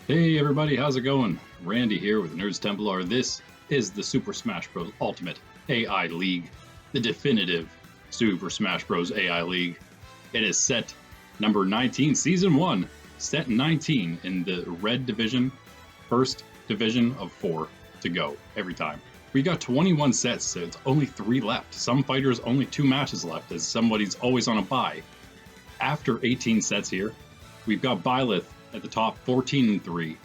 Hey everybody, how's it going? Randy here with Nerds Templar. This is the Super Smash Bros. Ultimate AI League, the definitive Super Smash Bros. AI League. It is set number 19, Season 1, set 19 in the red division, first division of 4 to go every time. We got 21 sets, so it's only 3 left. Some fighters only 2 matches left as somebody's always on a bye. After 18 sets here, we've got Byleth at the top, 14-3.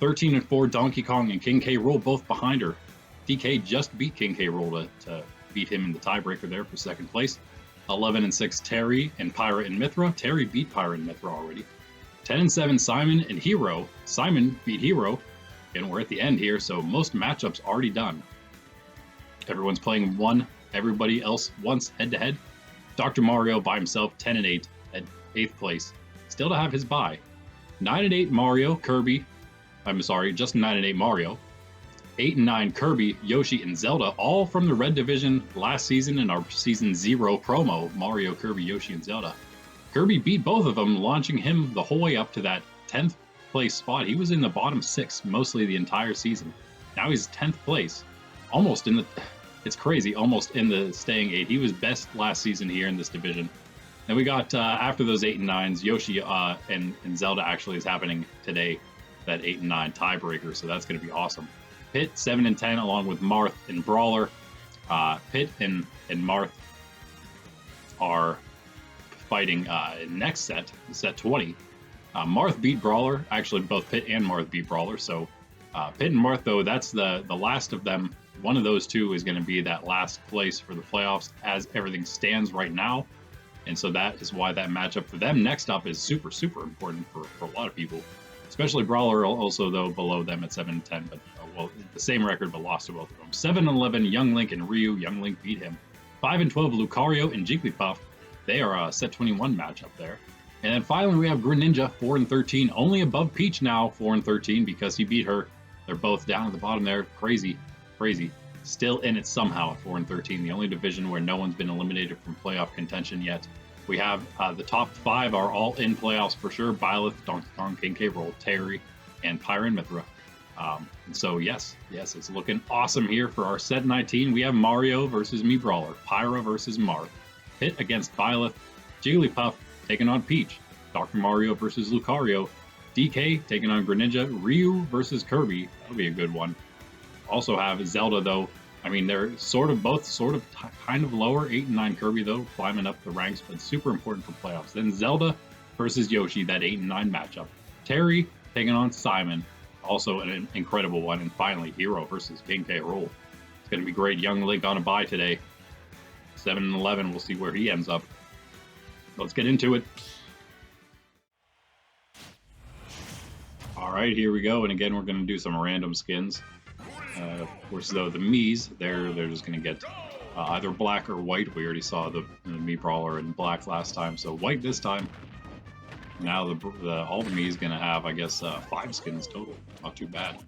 13-4, Donkey Kong and King K Rool both behind her. DK just beat King K Rool to beat him in the tiebreaker there for second place. 11-6, Terry and Pyra and Mithra. Terry beat Pyra and Mithra already. 10-7, Simon and Hero. Simon beat Hero. And we're at the end here, so most matchups already done. Everyone's playing one, everybody else once head-to-head. Dr. Mario by himself, 10-8 at 8th place. Still to have his bye. 9-8 Mario, Kirby. I'm sorry, just 9-8 Mario. 8-9 Kirby, Yoshi, and Zelda, all from the red division last season in our season 0 promo. Mario, Kirby, Yoshi, and Zelda. Kirby beat both of them, launching him the whole way up to that 10th place spot. He was in the bottom 6 mostly the entire season. Now he's 10th place, almost in the. It's crazy, almost in the staying 8. He was best last season here in this division. Then we got, after those 8 and 9s, Yoshi and Zelda actually is happening today, that 8 and 9 tiebreaker, so that's going to be awesome. Pit, 7 and 10, along with Marth and Brawler. Pit and Marth are fighting next set, set 20. Marth beat Brawler. Actually, both Pit and Marth beat Brawler, so Pit and Marth, though, that's the last of them. One of those two is going to be that last place for the playoffs as everything stands right now. And so that is why that matchup for them next up is super, super important for a lot of people, especially Brawler also, though, below them at 7-10, but well, the same record, but lost to both of them. 7-11, Young Link and Ryu. Young Link beat him. 5-12, Lucario and Jigglypuff. They are a set 21 matchup there. And then finally, we have Greninja, 4-13, only above Peach now, 4-13, because he beat her. They're both down at the bottom there. Crazy, crazy. Still in it somehow at 4-13, the only division where no one's been eliminated from playoff contention yet. We have the top 5 are all in playoffs for sure. Byleth, Donkey Kong, King K Rool, Terry, and Pyra and Mithra. And so yes, it's looking awesome here for our set 19. We have Mario versus me Brawler, Pyra versus Marth, Pit against Byleth, Jigglypuff taking on Peach, Dr. Mario versus Lucario, DK taking on Greninja, Ryu versus Kirby. That'll be a good one. Also have Zelda, though. I mean, they're both kind of lower. 8 and 9 Kirby, though, climbing up the ranks, but super important for playoffs. Then Zelda versus Yoshi, that 8 and 9 matchup. Terry taking on Simon, also an incredible one. And finally, Hero versus King K Rool. It's going to be great. Young Link on a bye today. 7-11, we'll see where he ends up. Let's get into it. All right, here we go. And again, we're going to do some random skins. Of course, though, the Miis, they're just going to get either black or white. We already saw the Mii Brawler in black last time, so white this time. Now all the Mii's going to have, I guess, 5 skins total. Not too bad.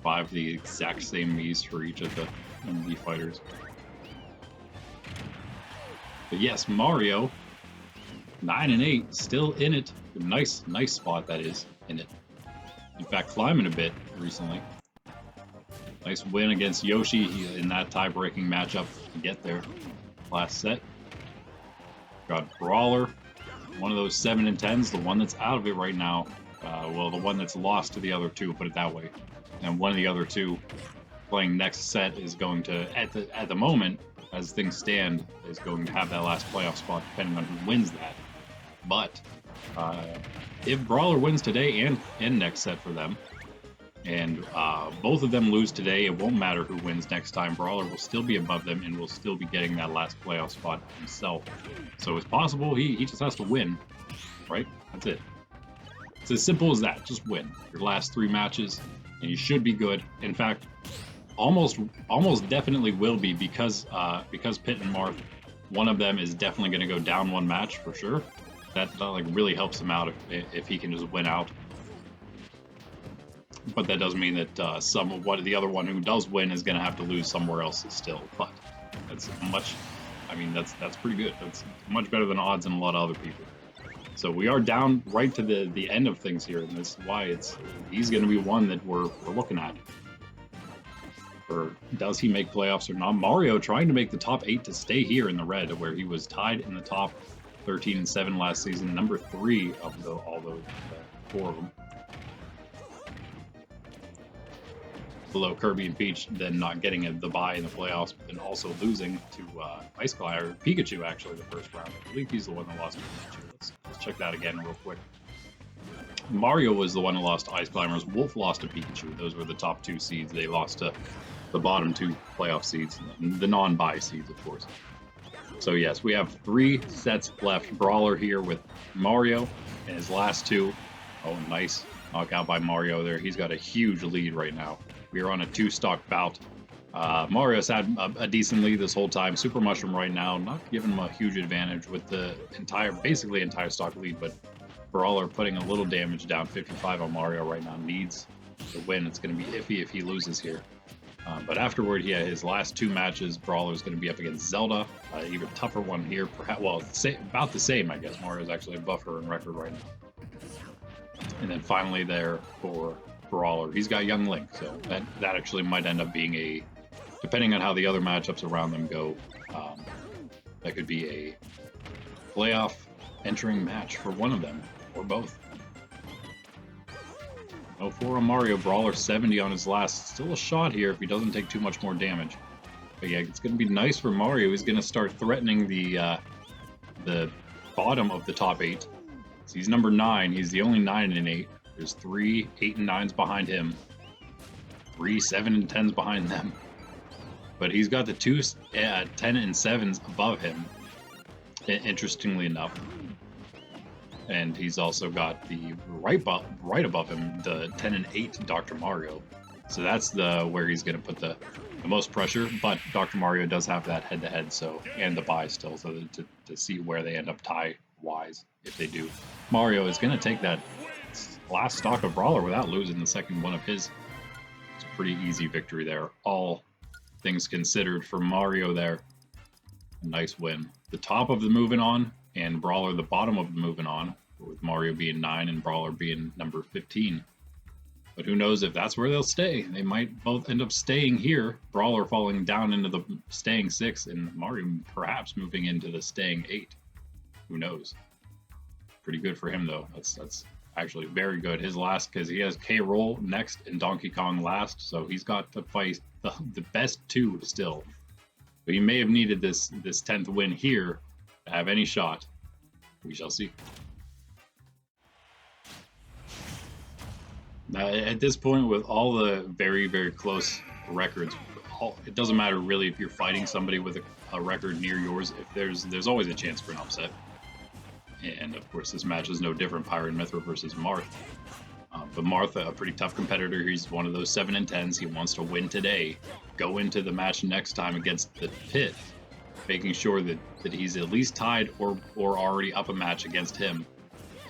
5 the exact same Mii's for each of the Mii fighters. But yes, Mario, 9 and 8, still in it. Nice spot that is in it. In fact, climbing a bit recently. Nice win against Yoshi in that tie-breaking matchup to get there. Last set. Got Brawler, one of those 7 and 10s, the one that's out of it right now. Well, the one that's lost to the other two, put it that way. And one of the other two playing next set is going to, at the moment, as things stand, is going to have that last playoff spot, depending on who wins that. But if Brawler wins today and next set for them, and both of them lose today, it won't matter who wins next time. Brawler will still be above them and will still be getting that last playoff spot himself. So it's possible he just has to win, right? That's it. It's as simple as that. Just win your last 3 matches, and you should be good. In fact, almost definitely will be because Pit and Marth, one of them is definitely going to go down 1 match for sure. That like really helps him out if he can just win out. But that doesn't mean that the other one who does win is going to have to lose somewhere else still. But that's pretty good. That's much better than odds and a lot of other people. So we are down right to the end of things here, and this is why he's going to be one that we're looking at. Or does he make playoffs or not? Mario trying to make the top 8 to stay here in the red, where he was tied in the top 13 and 7 last season, number 3 of all those 4 of them. Below Kirby and Peach, then not getting the bye in the playoffs, but then also losing to Ice Climber, Pikachu actually the first round. I believe he's the one that lost to Pikachu. Let's check that again real quick. Mario was the one who lost to Ice Climbers. Wolf lost to Pikachu. Those were the top 2 seeds. They lost to the bottom 2 playoff seeds, the non-bye seeds, of course. So yes, we have 3 sets left. Brawler here with Mario in his last 2. Oh, nice knockout by Mario there. He's got a huge lead right now. We are on a 2-stock bout. Mario's had a decent lead this whole time. Super Mushroom right now, not giving him a huge advantage with the basically entire stock lead, but Brawler putting a little damage down. 55 on Mario right now, needs to win. It's going to be iffy if he loses here. But afterward, yeah, his last 2 matches, Brawler's going to be up against Zelda. Even tougher one here, perhaps. Well, about the same, I guess. Mario's actually a buffer in record right now. And then finally there for Brawler, he's got Young Link, so that actually might end up being a, depending on how the other matchups around them go, that could be a playoff entering match for one of them, or both. 0-4 on Mario, Brawler 70 on his last. Still a shot here if he doesn't take too much more damage. But yeah, it's going to be nice for Mario. He's going to start threatening the bottom of the top 8. So he's number 9. He's the only 9 and 8. There's 3 8 and 9s behind him. 3 7 and 10s behind them. But he's got the 2 10 and 7s above him, interestingly enough. And he's also got the right above him, the 10 and 8 Dr. Mario. So that's where he's going to put the most pressure. But Dr. Mario does have that head-to-head, so, and the bye still, so to see where they end up tie-wise, if they do. Mario is going to take that last stock of Brawler without losing the second one of his. It's a pretty easy victory there. All things considered for Mario there. A nice win. The top of the moving on, and Brawler the bottom of the moving on, with Mario being 9 and Brawler being number 15. But who knows if that's where they'll stay. They might both end up staying here. Brawler falling down into the staying 6, and Mario perhaps moving into the staying 8. Who knows? Pretty good for him, though. That's actually very good. His last, because he has K Rool next and Donkey Kong last, so he's got to fight the best 2 still. But he may have needed this 10th win here to have any shot. We shall see. Now, at this point, with all the very, very close records, it doesn't matter really if you're fighting somebody with a record near yours. If there's always a chance for an upset. And of course, this match is no different. Pyra and Mythra versus Marth. But Marth, a pretty tough competitor. He's one of those 7 and 10s. He wants to win today, go into the match next time against the Pit, making sure that he's at least tied or already up a match against him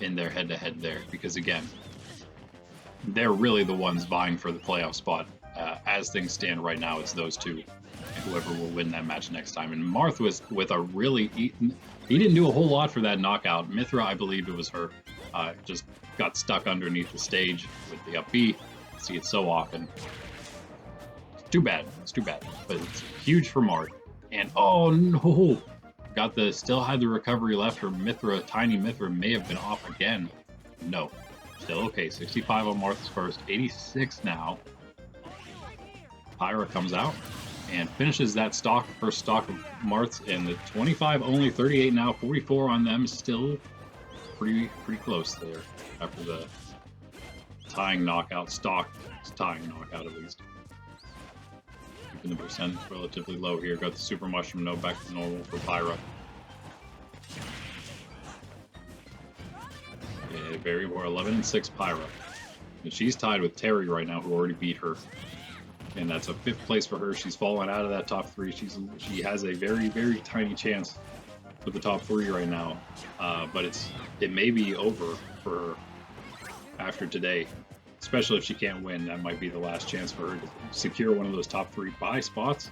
in their head-to-head there. Because again, they're really the ones vying for the playoff spot. As things stand right now, it's those 2. And whoever will win that match next time. And Marth was with a really... He didn't do a whole lot for that knockout. Mythra, I believe it was her, just got stuck underneath the stage with the up B. See it so often. It's too bad. It's too bad. But it's huge for Marth. And oh no! Still had the recovery left. Her Mythra, tiny Mythra, may have been off again. No. Still okay. 65 on Marth's first. 86 now. Pyra comes out and finishes that first stock of Marth's, and the 25 only 38 now, 44 on them, still pretty close there after the tying knockout, tying knockout at least. Keeping the percent relatively low here. Got the Super Mushroom, no, back to normal for Pyra. Yeah, very well, 11 and 6 Pyra. And she's tied with Terry right now, who already beat her. And that's a 5th place for her. She's fallen out of that top 3. She has a very, very tiny chance for the top 3 right now. But it may be over for her after today. Especially if she can't win, that might be the last chance for her to secure one of those top 3 bye spots.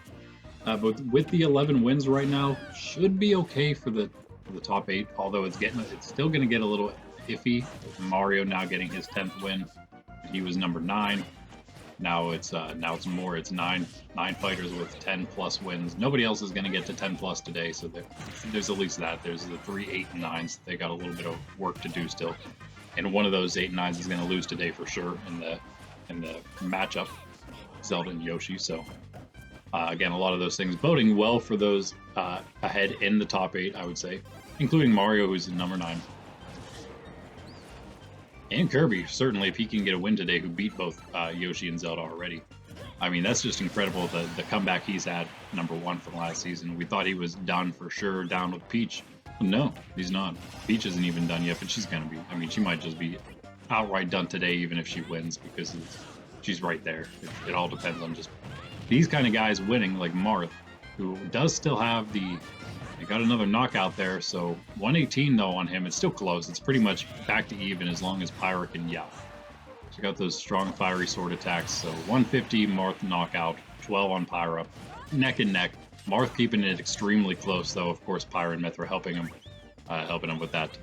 But with the 11 wins right now, should be okay for the for the top 8. Although it's still going to get a little iffy. Mario now getting his 10th win. He was number 9. Now it's more. It's nine fighters with 10+ wins. Nobody else is going to get to 10+ today, so there's at least that. There's the 3, 8, and 9s. They got a little bit of work to do still, and one of those 8 and 9s is going to lose today for sure in the matchup, Zelda and Yoshi. So again, a lot of those things boding well for those ahead in the top 8, I would say, including Mario, who's number 9. And Kirby, certainly, if he can get a win today, who beat both Yoshi and Zelda already. I mean, that's just incredible, the comeback he's had, number 1 from last season. We thought he was done for sure, down with Peach. No, he's not. Peach isn't even done yet, but she's going to be. I mean, she might just be outright done today, even if she wins, because she's right there. It all depends on just these kind of guys winning, like Marth, who does still have they got another knockout there, so 118 though on him. It's still close. It's pretty much back to even as long as Pyra can yell. Check out those strong fiery sword attacks. So 150 Marth knockout, 12 on Pyra, neck and neck. Marth keeping it extremely close though. Of course, Pyra and Mythra helping him with that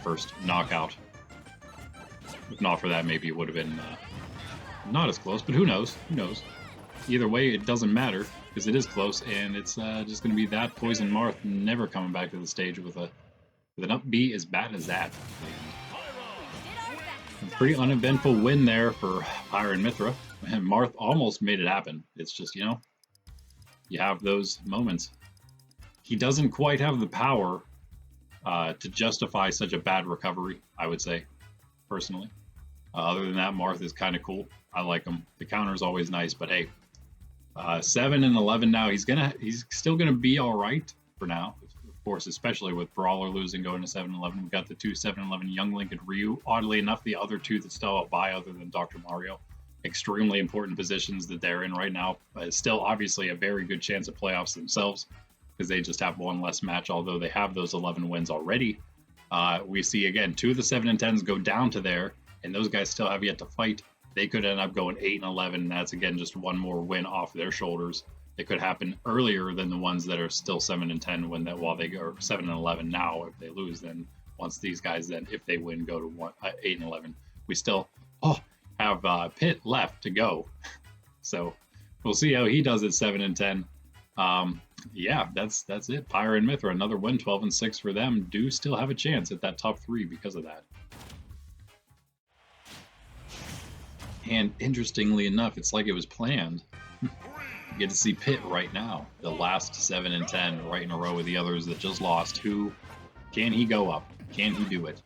first knockout. If not for that, maybe it would have been not as close. But who knows? Who knows? Either way, it doesn't matter, because it is close, and it's just going to be that Poison Marth never coming back to the stage with an upbeat as bad as that. A pretty uneventful win there for Pyra and Mythra, and Marth almost made it happen. It's just, you have those moments. He doesn't quite have the power to justify such a bad recovery, I would say, personally. Other than that, Marth is kind of cool. I like him. The counter is always nice, but hey, 7 and 11 now. He's still gonna be all right for now, of course, especially with Brawler losing, going to 7-11. We've got the 2 7-11 Young Link and Ryu. Oddly enough, the other 2 that still have a bye other than Dr. Mario. Extremely important positions that they're in right now. Still, obviously, a very good chance of playoffs themselves, because they just have one less match, although they have those 11 wins already. We see, again, 2 of the 7 and 10s go down to there, and those guys still have yet to fight. They could end up going 8 and 11, and that's, again, just one more win off their shoulders. It could happen earlier than the ones that are still 7 and 10 while they go 7 and 11 now. If they lose, then once these guys, then if they win, go to 8 and 11. We still have Pit left to go, so we'll see how he does at 7 and 10. Yeah, that's it. Pyra and Mythra, another win, 12 and 6 for them. Do still have a chance at that top 3 because of that. And interestingly enough, it's like it was planned. You get to see Pit right now, the last 7 and 10 right in a row with the others that just lost. Can he go up? Can he do it?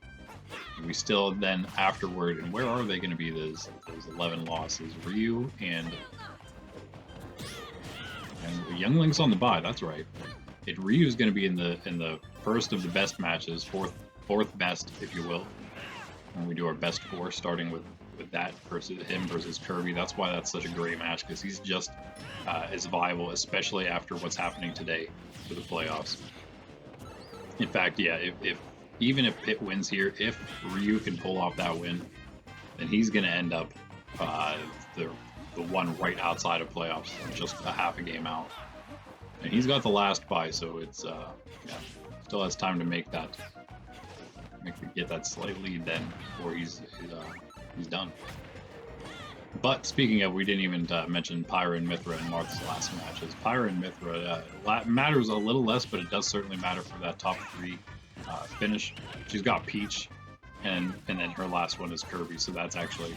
And we still then afterward, and where are they going to be? Those 11 losses, Ryu and Young Link's on the bye. That's right. Ryu's going to be in the first of the best matches, fourth best, if you will. And we do our best 4, starting with that versus Kirby. That's why that's such a great match, because he's just as viable, especially after what's happening today for the playoffs. In fact, yeah, even if Pit wins here, if Ryu can pull off that win, then he's going to end up the one right outside of playoffs, just a half a game out. And he's got the last bye, so it's still has time to get that slight lead then before he's done. But speaking of, we didn't even mention Pyra and Mythra and Marth's last matches. Pyra and Mythra matters a little less, but it does certainly matter for that top 3 finish. She's got Peach, and then her last one is Kirby, so that's actually,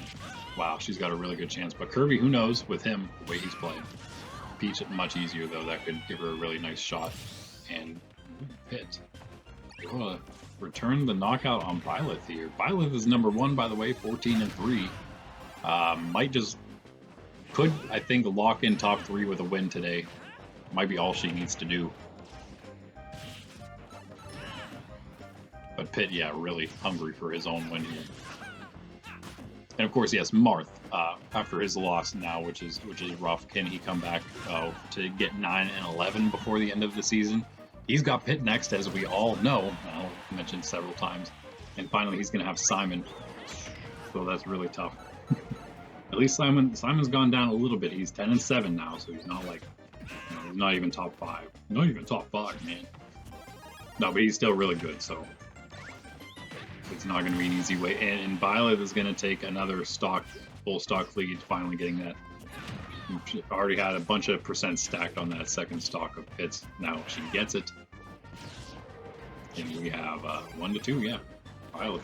wow, she's got a really good chance. But Kirby, who knows with him, the way he's playing. Peach, much easier, though. That could give her a really nice shot. And Pit. Return the knockout on Byleth here. Byleth is number 1, by the way, 14 and 3. Could, I think, lock in top 3 with a win today. Might be all she needs to do. But Pit, yeah, really hungry for his own win here. And of course, yes, Marth, after his loss now, which is rough. Can he come back to get 9 and 11 before the end of the season? He's got Pit next, as we all know. I'll mention several times. And finally, he's going to have Simon. So that's really tough. At least Simon's gone down a little bit. He's 10 and 7 now, so he's not like, he's not even top 5. Not even top 5, man. No, but he's still really good, so it's not going to be an easy way. And Byleth is going to take another full stock lead, finally getting that. She already had a bunch of percent stacked on that second stock of pits. Now she gets it. And we have 1-2, yeah. Byleth,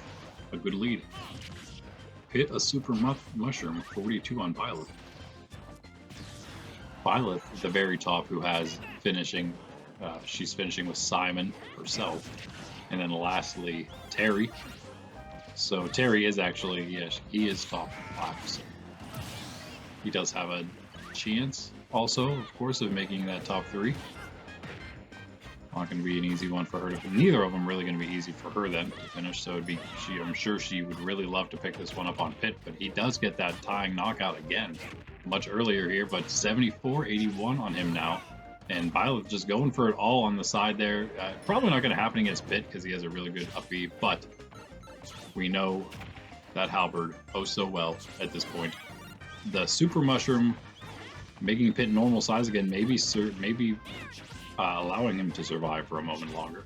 a good lead. Pit a super mushroom, 42 on Byleth. Byleth at the very top, who has finishing. She's finishing with Simon herself. And then lastly, Terry. So Terry is actually, yes, he is top 5. So he does have a chance also, of course, of making that top 3. Not going to be an easy one for her to. Neither of them really going to be easy for her then to finish. So it'd be. I'm sure she would really love to pick this one up on Pit, but he does get that tying knockout again, much earlier here. But 74-81 on him now, and Byleth just going for it all on the side there. Probably not going to happen against Pit because he has a really good up B, but we know that Halberd so well at this point. The Super Mushroom making Pit normal size again, maybe allowing him to survive for a moment longer.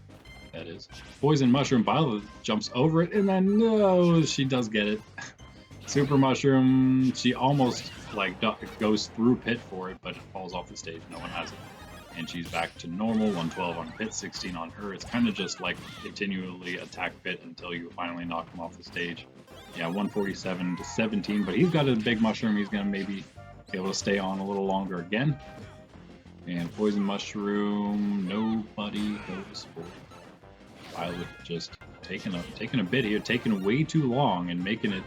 That is. Poison Mushroom, Byleth jumps over it, and then no, she does get it. Super Mushroom, she almost like goes through Pit for it, but it falls off the stage. No one has it. And she's back to normal, 112 on Pit, 16 on her. It's kind of just like continually attack Pit until you finally knock him off the stage. Yeah, 147 to 17, but he's got a big mushroom. He's going to maybe be able to stay on a little longer again. And Poison Mushroom, nobody goes for it. Byleth just taking a bit here, taking way too long and making it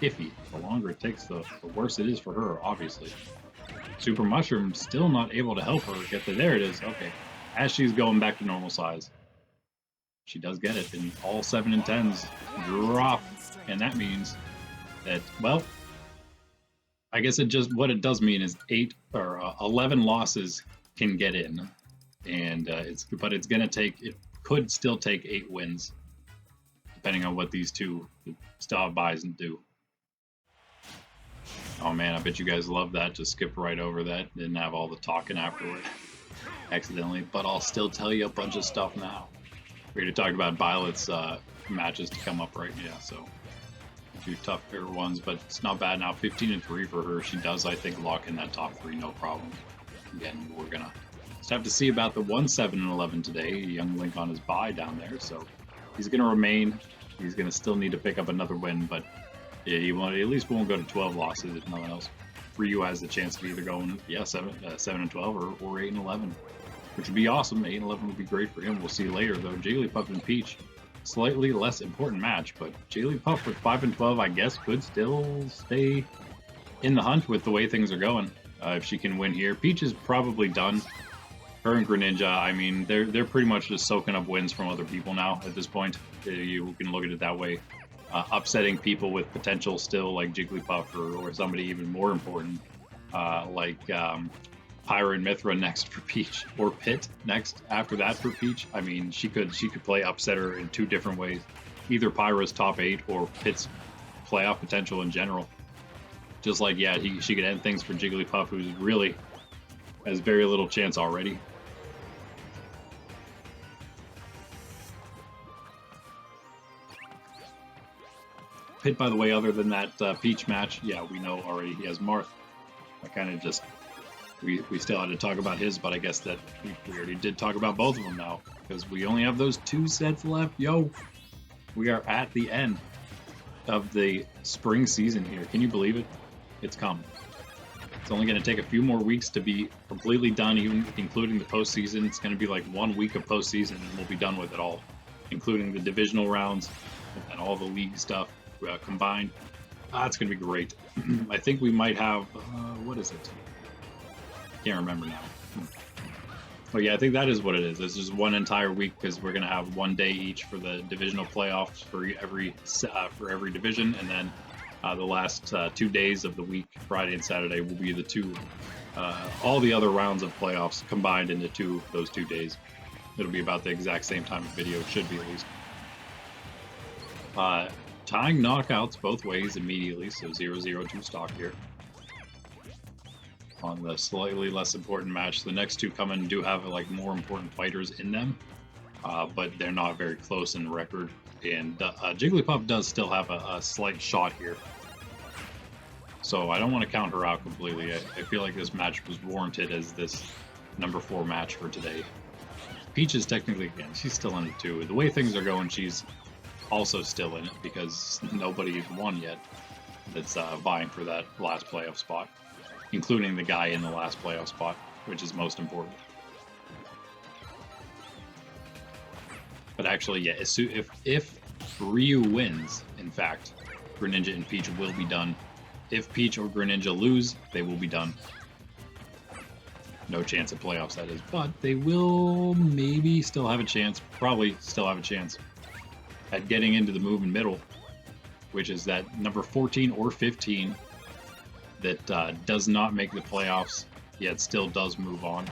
iffy. The longer it takes, the worse it is for her, obviously. Super Mushroom still not able to help her get there. It is. Okay. As she's going back to normal size, she does get it, and all 7 and 10s drop, and that means that, well, I guess what it does mean is 11 losses can get in, and it could still take 8 wins, depending on what these two style buys and do. Oh man, I bet you guys love that. Just skip right over that. Didn't have all the talking afterward, accidentally, but I'll still tell you a bunch of stuff now. We're going to talk about Byleth's matches to come up right now, so. 2 tougher ones, but it's not bad now. 15-3 for her. She does, I think, lock in that top 3, no problem. Again, we're gonna just have to see about the 1-7-11 today. Young Link on his bye down there, so he's gonna remain. He's gonna still need to pick up another win, but yeah, he won't. At least won't go to 12 losses if nothing else. Ryu has the chance of either going 7-12 or 8-11, which would be awesome. 8-11 would be great for him. We'll see later though. Jigglypuff and Peach. Slightly less important match, but Jigglypuff with 5-12, I guess, could still stay in the hunt with the way things are going. If she can win here, Peach is probably done. Her and Greninja, I mean, they're pretty much just soaking up wins from other people now at this point. You can look at it that way. Upsetting people with potential still, like Jigglypuff, or somebody even more important, like Pyra and Mithra next for Peach, or Pit next after that for Peach. I mean, she could play upsetter in 2 different ways, either Pyra's top 8 or Pit's playoff potential in general. Just like, yeah, she could end things for Jigglypuff, who's really has very little chance already. Pit, by the way, other than that Peach match, yeah, we know already he has Marth. I kind of just. We still had to talk about his, but I guess that we already did talk about both of them now, because we only have those 2 sets left. Yo, we are at the end of the spring season here. Can you believe it? It's come. It's only going to take a few more weeks to be completely done, even including the postseason. It's going to be like 1 week of postseason, and we'll be done with it all, including the divisional rounds and all the league stuff combined. It's going to be great. I think we might have, what is it? Can't remember now. Oh yeah, I think that is what it is. It's just 1 entire week, because we're gonna have 1 day each for the divisional playoffs for every division, and then the last 2 days of the week, Friday and Saturday, will be the 2 all the other rounds of playoffs combined into those 2 days. It'll be about the exact same time of video. It should be at least. Tying knockouts both ways immediately, so 0-0-2 stock here. On the slightly less important match, the next 2 coming do have like more important fighters in them. but they're not very close in record. And Jigglypuff does still have a slight shot here. So I don't want to count her out completely. I feel like this match was warranted as this number 4 match for today. Peach is technically, again, she's still in it too. The way things are going, she's also still in it because nobody's won yet that's vying for that last playoff spot, including the guy in the last playoff spot, which is most important. But actually, yeah, if Ryu wins, in fact, Greninja and Peach will be done. If Peach or Greninja lose, they will be done. No chance of playoffs, that is. But they will maybe still have a chance, probably still have a chance at getting into the move in middle, which is that number 14 or 15 that does not make the playoffs, yet still does move on.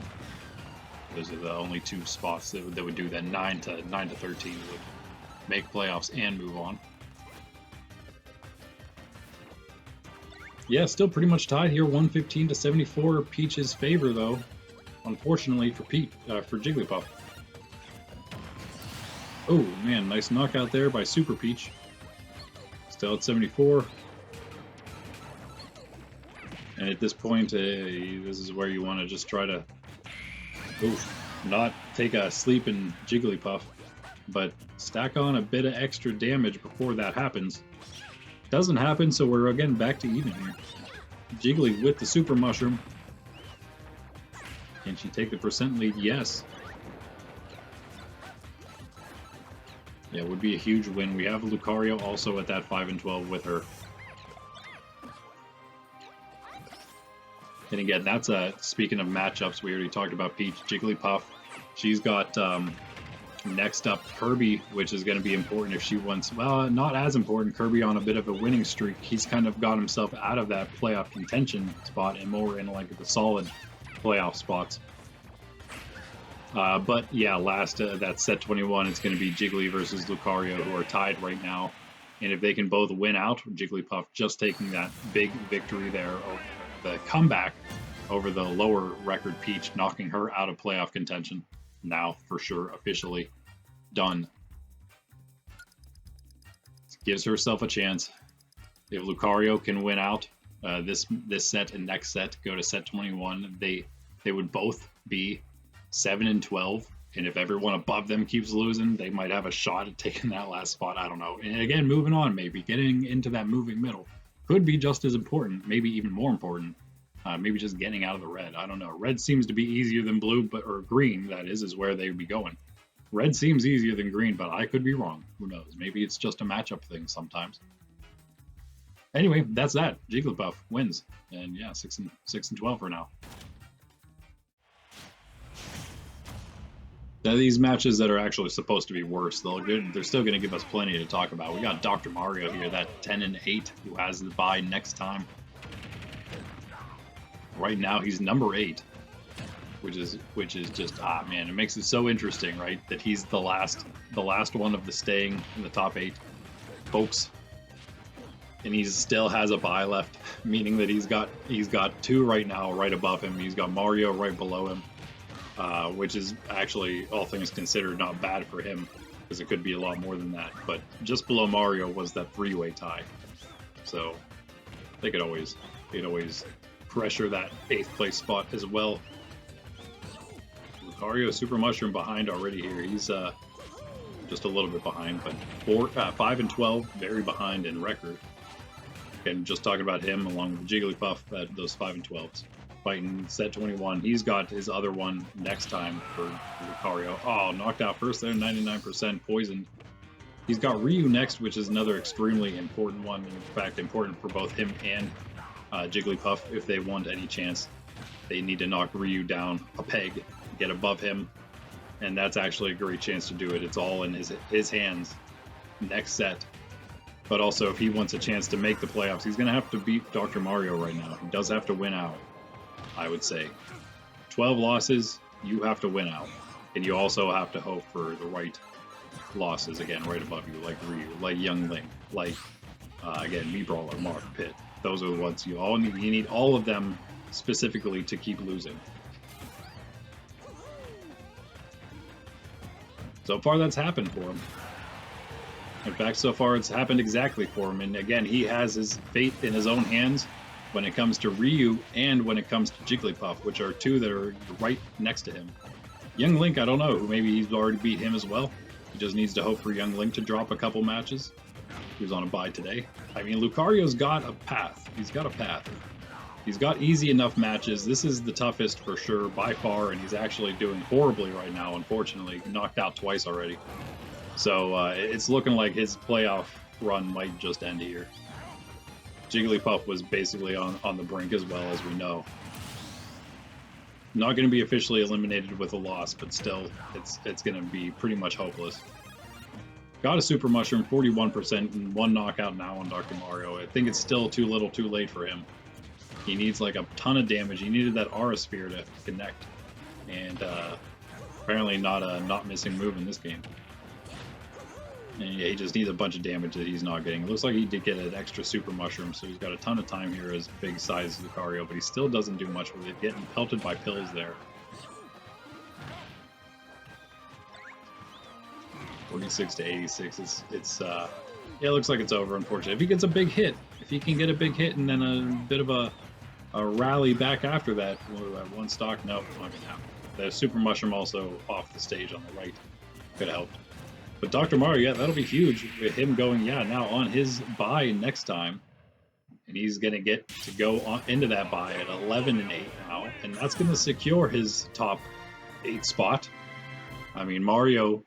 Those are the only 2 spots that would do that. 9 to 13 would make playoffs and move on. Yeah, still pretty much tied here, 115 to 74, Peach's favor though. Unfortunately for Jigglypuff. Oh man, nice knockout there by Super Peach. Still at 74. And at this point, this is where you want to just try to not take a sleep in Jigglypuff, but stack on a bit of extra damage before that happens. Doesn't happen, so we're again back to even here. Jiggly with the Super Mushroom. Can she take the percent lead? Yes. Yeah, it would be a huge win. We have Lucario also at that 5 and 12 with her. And again, that's speaking of matchups, we already talked about Peach, Jigglypuff. She's got next up Kirby, which is going to be important if she wants. Well, not as important. Kirby on a bit of a winning streak. He's kind of got himself out of that playoff contention spot and more in like the solid playoff spots. But yeah, last that set 21, it's going to be Jiggly versus Lucario, who are tied right now. And if they can both win out, Jigglypuff just taking that big victory there, or the comeback over the lower record Peach, knocking her out of playoff contention. Now for sure officially done. Gives herself a chance. If Lucario can win out this set and next set, go to set 21, they would both be 7 and 12, and if everyone above them keeps losing, they might have a shot at taking that last spot. I don't know. And again, moving on, maybe getting into that moving middle could be just as important, maybe even more important. Maybe just getting out of the red. I don't know. Red seems to be easier than blue, or green, that is where they would be going. Red seems easier than green, but I could be wrong. Who knows? Maybe it's just a matchup thing sometimes. Anyway, that's that. Jigglypuff wins. And yeah, 6 and 12 for now. Now, these matches that are actually supposed to be worse, they're still going to give us plenty to talk about. We got Dr. Mario here, that 10 and 8, who has the bye next time. Right now, he's number 8, which is just man, it makes it so interesting, right? That he's the last one of the staying in the top 8 folks, and he still has a bye left, meaning that he's got 2 right now, right above him. He's got Mario right below him, which is actually, all things considered, not bad for him, because it could be a lot more than that. But just below Mario was that 3-way tie, so they could always pressure that 8th place spot as well. Lucario Super Mushroom behind already here. He's just a little bit behind, but 5 and 12, very behind in record. And just talking about him along with Jigglypuff at those 5 and 12s. Fighting set 21. He's got his other one next time for Lucario. Oh, knocked out first there, 99% poisoned. He's got Ryu next, which is another extremely important one. In fact, important for both him and Jigglypuff. If they want any chance, they need to knock Ryu down a peg, get above him, and that's actually a great chance to do it. It's all in his hands next set. But also, if he wants a chance to make the playoffs, he's going to have to beat Dr. Mario right now. He does have to win out, I would say. 12 losses, you have to win out. And you also have to hope for the right losses, again, right above you, like Ryu, like Young Link, like, again, me Brawler, Marth, Pit. Those are the ones you all need. You need all of them specifically to keep losing. So far, that's happened for him. In fact, so far, it's happened exactly for him. And again, he has his fate in his own hands when it comes to Ryu and when it comes to Jigglypuff, which are two that are right next to him. Young Link, I don't know. Maybe he's already beat him as well. He just needs to hope for Young Link to drop a couple matches. He was on a bye today. I mean, Lucario's got a path. He's got a path. He's got easy enough matches. This is the toughest for sure, by far, and he's actually doing horribly right now, unfortunately. Knocked out twice already. So it's looking like his playoff run might just end here. Jigglypuff was basically on the brink as well, as we know. Not going to be officially eliminated with a loss, but still, it's going to be pretty much hopeless. Got a Super Mushroom, 41%, and one knockout now on Dr. Mario. I think it's still too little too late for him. He needs like a ton of damage. He needed that Aura Sphere to connect. And apparently not a not missing move in this game. And yeah, he just needs a bunch of damage that he's not getting. It looks like he did get an extra Super Mushroom, so he's got a ton of time here as big size Lucario, but he still doesn't do much with it. Getting pelted by pills there. 46 to 86. Yeah, it looks like it's over, unfortunately. If he gets a big hit, if he can get a big hit and then a bit of a rally back after that, one stock, no, not gonna happen. The Super Mushroom also off the stage on the right could have helped. But Dr. Mario, yeah, that'll be huge with him going, yeah, now on his bye next time. And he's going to get to go on into that bye at 11 and 8 now. And that's going to secure his top 8 spot. I mean, Mario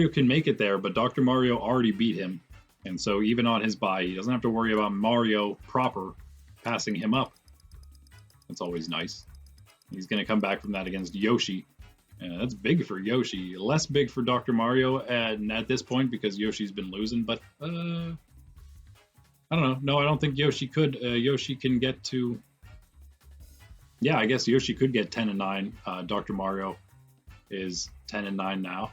can make it there, but Dr. Mario already beat him. And so even on his bye, he doesn't have to worry about Mario proper passing him up. That's always nice. He's going to come back from that against Yoshi. That's big for Yoshi. Less big for Dr. Mario at this point because Yoshi's been losing, but I don't know. No, I don't think Yoshi could. Yoshi can get to... Yeah, I guess Yoshi could get 10 and 9. Dr. Mario is 10 and 9 now.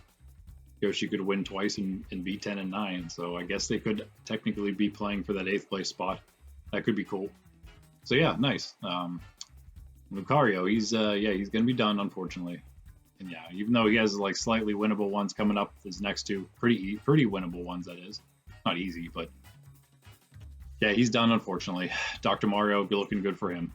Yoshi could win twice and be 10 and 9, so I guess they could technically be playing for that 8th place spot. That could be cool. So yeah, nice. Lucario, he's going to be done, unfortunately. And yeah, even though he has like slightly winnable ones coming up, his next two pretty winnable ones, that is. Not easy, but yeah, he's done, unfortunately. Dr. Mario, be looking good for him.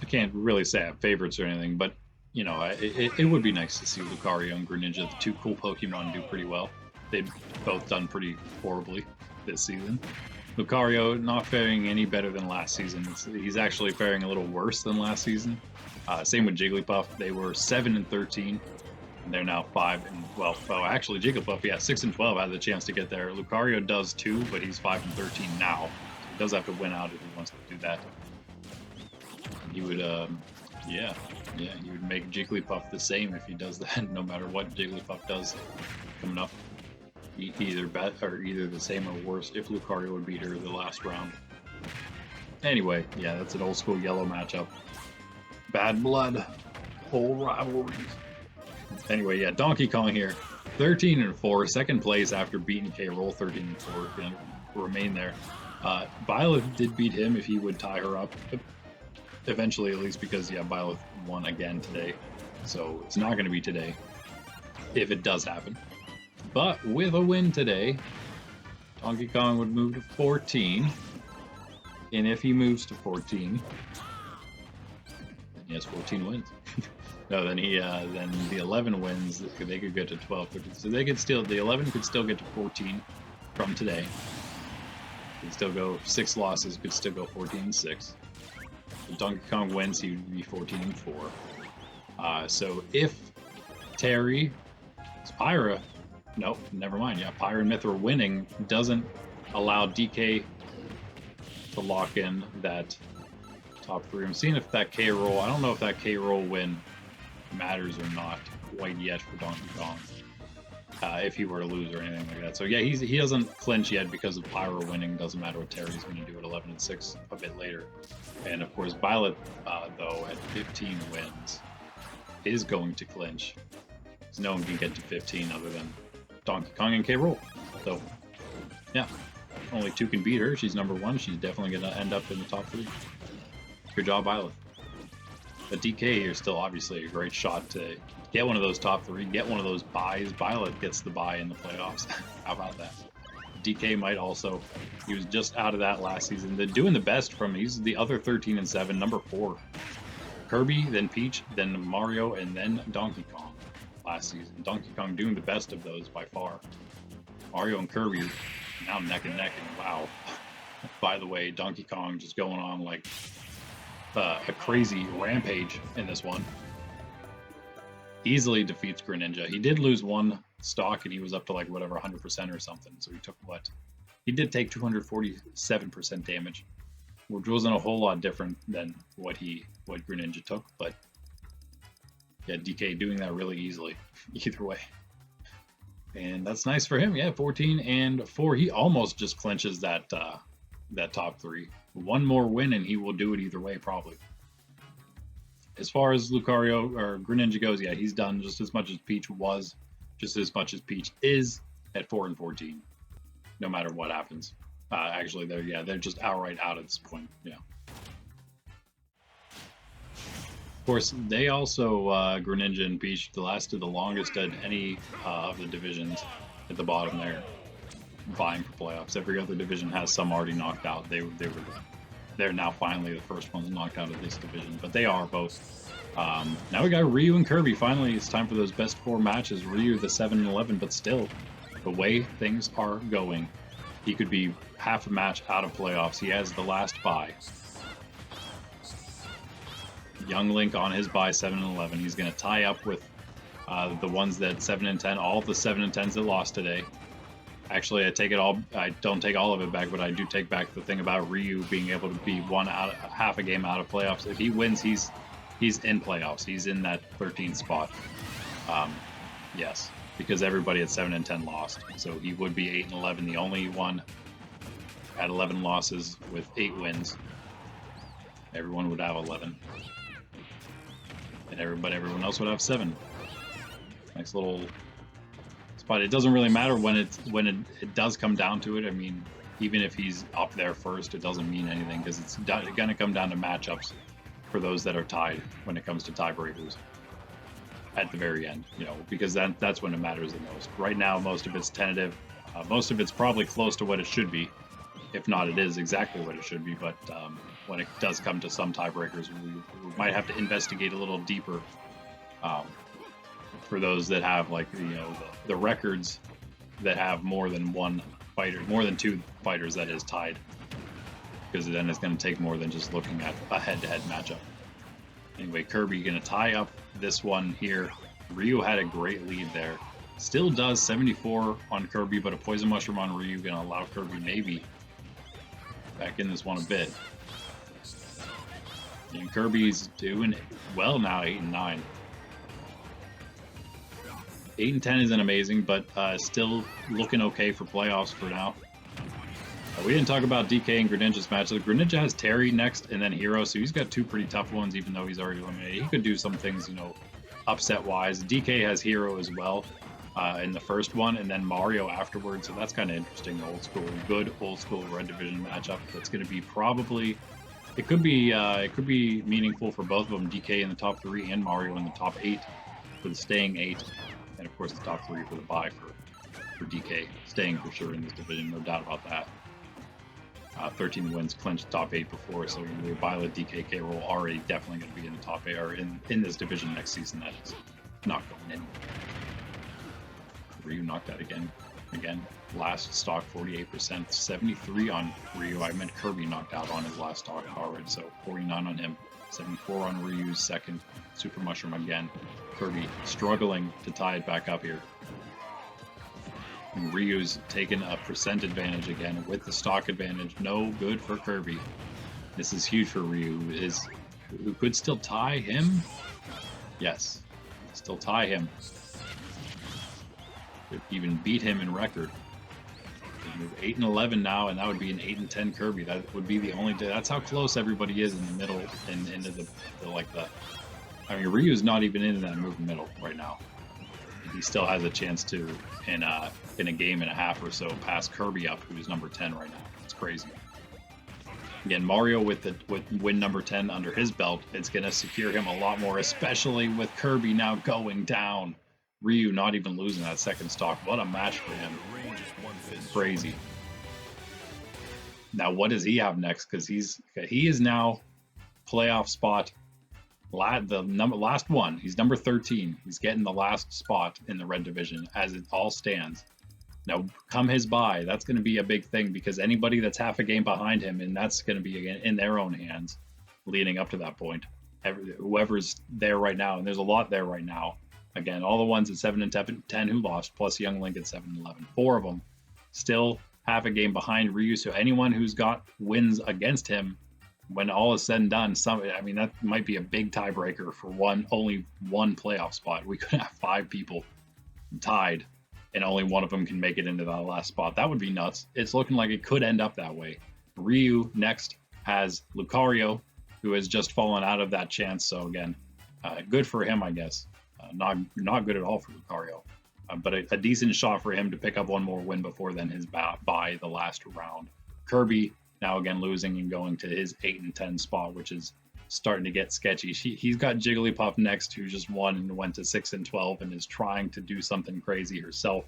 I can't really say I have favorites or anything, but you know, it would be nice to see Lucario and Greninja, the two cool Pokemon, do pretty well. They've both done pretty horribly this season. Lucario not faring any better than last season. He's actually faring a little worse than last season. Same with Jigglypuff. They were 7 and 13, and they're now 5 and 12. Well, actually, Jigglypuff, yeah, 6 and 12 had the chance to get there. Lucario does too, but he's 5 and 13 now. So he does have to win out if he wants to do that. He would, yeah, he would make Jigglypuff the same if he does that, no matter what Jigglypuff does coming up. Either the same or worse if Lucario would beat her the last round. Anyway, yeah, that's an old school yellow matchup. Bad blood, whole rivalries. Anyway, yeah, Donkey Kong here, 13 and 4, second place after beating K Rool 13 and 4, gonna remain there. Byleth did beat him if he would tie her up, eventually at least, because yeah, Byleth won again today, so it's not going to be today if it does happen. But with a win today, Donkey Kong would move to 14. And if he moves to 14, then he has 14 wins. No, then then the 11 wins, they could get to 12. So they could still, the 11 could still get to 14 from today. Could still go 6 losses, could still go 14 and 6. If Donkey Kong wins, he would be 14 and 4. So if Terry, Pyra, nope, never mind. Yeah, Pyra and Myth are winning. Doesn't allow DK to lock in that top 3. I'm seeing if that K Rool, I don't know if that K Rool win matters or not quite yet for Donkey Kong. If he were to lose or anything like that. So yeah, he doesn't clinch yet because of Pyra winning. Doesn't matter what Terry's going to do at 11 and 6 a bit later. And of course, Byleth, though, at 15 wins, is going to clinch. So no one can get to 15 other than Donkey Kong and K Rool. So, yeah, only 2 can beat her. She's number 1. She's definitely going to end up in the top 3. Good job, Byleth. But DK here still obviously a great shot to get one of those top 3, get one of those buys. Byleth gets the buy in the playoffs. How about that? DK might also, he was just out of that last season. They're doing the best from, he's the other 13 and 7, number 4. Kirby, then Peach, then Mario, and then Donkey Kong last season. Donkey Kong doing the best of those by far. Mario and Kirby now neck and neck, and wow. By the way, Donkey Kong just going on like a crazy rampage in this one. Easily defeats Greninja. He did lose one stock and he was up to like whatever 100% or something. So he took what? He did take 247% damage, which wasn't a whole lot different than what Greninja took, but yeah, DK doing that really easily either way. And that's nice for him. Yeah, 14 and 4. He almost just clinches that that top 3. One more win and he will do it either way probably. As far as Lucario or Greninja goes, yeah, he's done just as much as Peach was, just as much as Peach is at 4 and 14. No matter what happens. Actually, they're just outright out at this point. Yeah. Of course, they also Greninja and Peach lasted the longest at any of the divisions at the bottom there, vying for playoffs. Every other division has some already knocked out. They're now finally the first ones knocked out of this division, but they are both. Now we got Ryu and Kirby. Finally, it's time for those best 4 matches. Ryu the 7 and 11, but still, the way things are going, he could be half a match out of playoffs. He has the last bye. Young Link on his bye 7 and 11. He's going to tie up with the ones that 7 and 10, all of the 7 and 10s that lost today. Actually, I don't take all of it back, but I do take back the thing about Ryu being able to be half a game out of playoffs. If he wins, he's in playoffs. He's in that 13th spot. Yes, because everybody at 7 and 10 lost. So he would be 8 and 11, the only one at 11 losses with 8 wins. Everyone would have 11. And everyone else would have 7. Nice little spot. It doesn't really matter when it does come down to it. I mean, even if he's up there first, it doesn't mean anything because it's going to come down to matchups for those that are tied when it comes to tiebreakers at the very end, because that's when it matters the most. Right now, most of it's tentative. Most of it's probably close to what it should be. If not, it is exactly what it should be. But when it does come to some tiebreakers, we might have to investigate a little deeper for those that have like the records that have more than 2 fighters that is tied, because then it's going to take more than just looking at a head-to-head matchup. Anyway, Kirby going to tie up this one here. Ryu had a great lead there. Still does 74 on Kirby, but a Poison Mushroom on Ryu going to allow Kirby maybe back in this one a bit. And Kirby's doing well now, 8 and 9. 8 and 10 isn't amazing, but still looking okay for playoffs for now. We didn't talk about DK and Greninja's match. So Greninja has Terry next and then Hero, so he's got 2 pretty tough ones, even though he's already eliminated. He could do some things, upset-wise. DK has Hero as well in the first one, and then Mario afterwards, so that's kind of interesting. Good old school Red Division matchup. That's going to be probably... It could be meaningful for both of them. DK in the top 3 and Mario in the top 8 for the staying 8. And of course the top 3 for the bye for DK. Staying for sure in this division, no doubt about that. 13 wins, clinched top 8 before, so Byleth, DK, K Rool already definitely going to be in the top 8, or in this division next season. That is not going anywhere. Ryu knocked out again. Last stock 48%, 73 on Ryu. I meant Kirby knocked out on his last stock already, so 49 on him, 74 on Ryu's second. Super Mushroom again. Kirby struggling to tie it back up here. And Ryu's taken a percent advantage again with the stock advantage. No good for Kirby. This is huge for Ryu. Who could still tie him? Yes, still tie him. Could even beat him in record. Move 8 and 11 now, and that would be an 8 and 10 Kirby. That would be the only. That's how close everybody is in the middle and into the. I mean, Ryu's not even in that move middle right now. He still has a chance to, in a game and a half or so, pass Kirby up, who's number 10 right now. It's crazy. Again, Mario with win number 10 under his belt, it's going to secure him a lot more, especially with Kirby now going down. Ryu not even losing that second stock. What a match for him. Crazy. Now, what does he have next? Because he is now playoff spot. The last one. He's number 13. He's getting the last spot in the red division as it all stands. Now, come his bye, that's going to be a big thing because anybody that's half a game behind him, and that's going to be again in their own hands leading up to that point. Whoever's there right now, and there's a lot there right now. Again, all the ones at 7 and 10 who lost, plus Young Link at 7 and 11. 4 of them still half a game behind Ryu. So anyone who's got wins against him, when all is said and done, that might be a big tiebreaker for only one playoff spot. We could have 5 people tied, and only one of them can make it into that last spot. That would be nuts. It's looking like it could end up that way. Ryu next has Lucario, who has just fallen out of that chance. So again, good for him, I guess. Not good at all for Lucario, but a decent shot for him to pick up one more win before then his bye the last round. Kirby now again losing and going to his 8 and 10 spot, which is starting to get sketchy. He's got Jigglypuff next, who just won and went to 6 and 12 and is trying to do something crazy herself,